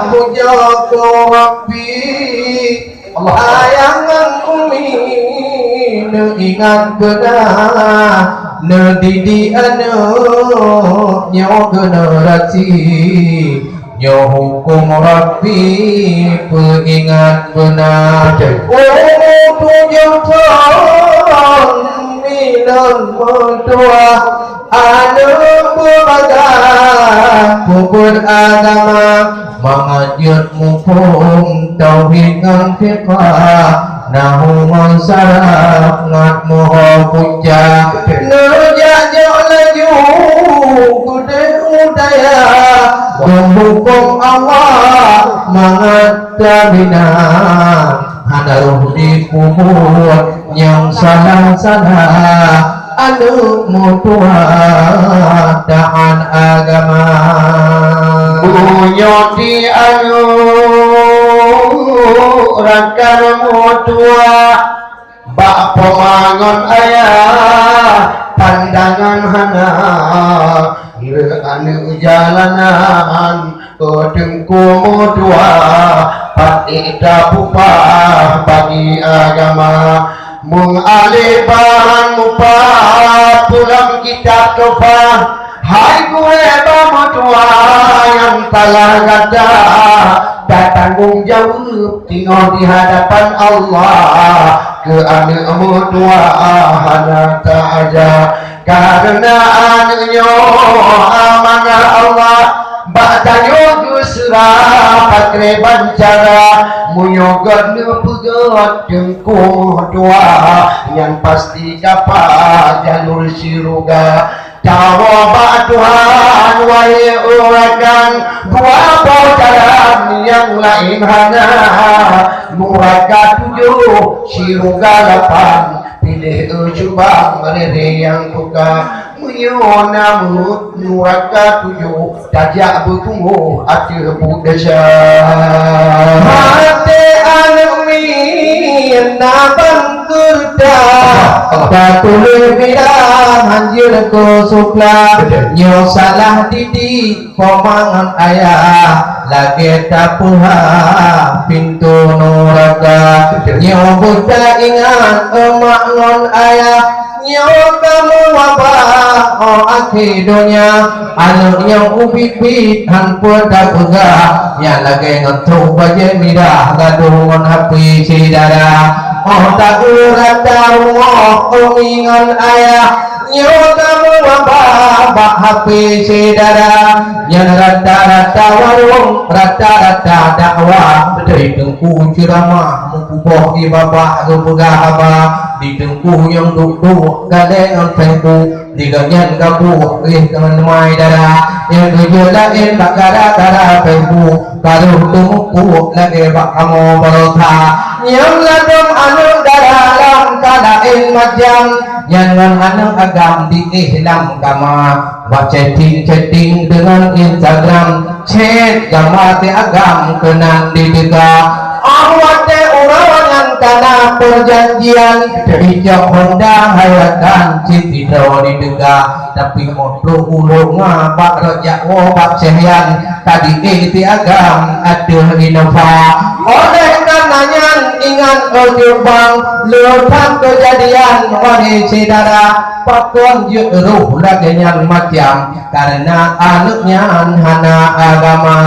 puja ke Rabbi ayangan umi ingat benar nedidi anu nyo generasi nyo hukum Rabbi pengingat benar tujuh tahun minum berdua anu kubur agama mengajut mumpung tauhid ngan fiqah nahu mansaraf ngat moho puncak nujajak laju kude udaya hukum Allah mengatabina hadaruh di kubur yang salah-salah anu mutua daan agama bunyo di anu rakan mutua bak pemangon ayah pandangan hana anu jalanan kedengku mutua pati dapupah bagi agama mengalihkan mupah pulang kitab tofah hai gue bamutua yang telah gada dan tanggung jawab tinggal di hadapan Allah ke anak mutua hana tak aja karena anaknya amanah Allah Ba'dayo gusra pakre bancara Muyogat nupugot dengku dua yang pasti dapat jalur siruga Tawa Tuhan wahai urakan dua jalan yang lain hana Muraka 7 siruga 8 pilih ujubang rere yang buka Muyona muraka 7 dajak bertunggu hati budaya hati anumin naban kurda Batulih bilang hanjir ko supla Nyo salah didik pemangan ayah Lagi tapuha pintu nuraga Nyo buta ingat emak ngon ayah Nyo kamu wabah oh akhir dunia Anu yang ubibit hanpun tak pegah Yang lagi ngetuk baje midah Gaduh ngon hapi cidara Oh tak urat darumah Umingan ayah Nyo kamu wabah Bak hapi cidara Yang rata-rata warung Rata-rata dakwah Dari tengku ceramah Mukubah ibabah Gepegah abah di tengku yang duduk galeng on Facebook di ganyan gabuh dengan mai darah yang tujuh lain bak gara-gara Facebook kalau tungku lagi bak kamu berota yang ladung anu dalam kalain macam yang anu agam di ihlam kama buat chatting dengan Instagram chat gambar agam kenang di dekat awate orang karena perjanjian bijak Honda hayatan cipidau di dega tapi motor ulung ngabak rejak wabak sehyan tadi iti agam aduh inova oleh karenanya ingat ojubang lepas kejadian wahai saudara patuan juruh lagi yang macam karena anaknya hana agama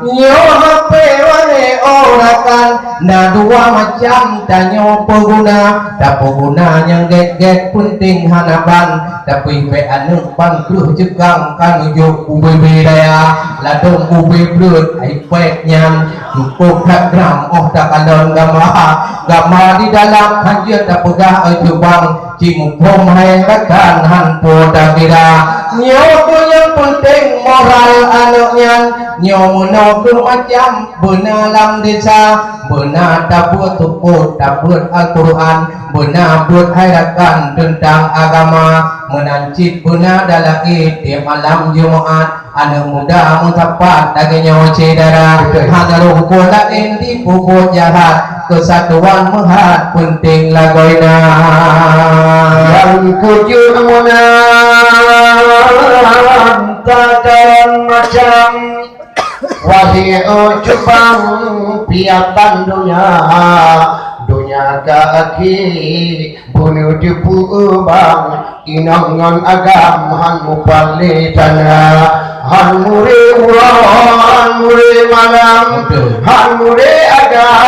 nyo hape wane orakan na dua macam tanyo pengguna da pengguna yang get penting hanaban tapi pe anu bangkruh jegang kan ujuk UBB daya ladung UB blut ai pek nyam cukup gram oh tak kalon gama di dalam hajat da pegah ujubang cingpom hai rakan hanpo da kira nyo yang penting moral anaknya nyo menokul macam benar lam desa benar dapur tuput dapur Al-Quran benar buat hayrakan tentang agama menancit benar dalam di malam Jumaat anak muda mutapat dagingnya cedera hanya rumput lain di puput jahat kesatuan mehat penting lagoina yang kujur menang takaran macam Wahi ujubang piatan dunya ka aki bunuh dipubang inangan agam han mupalitana han muri uran muri malam han muri agam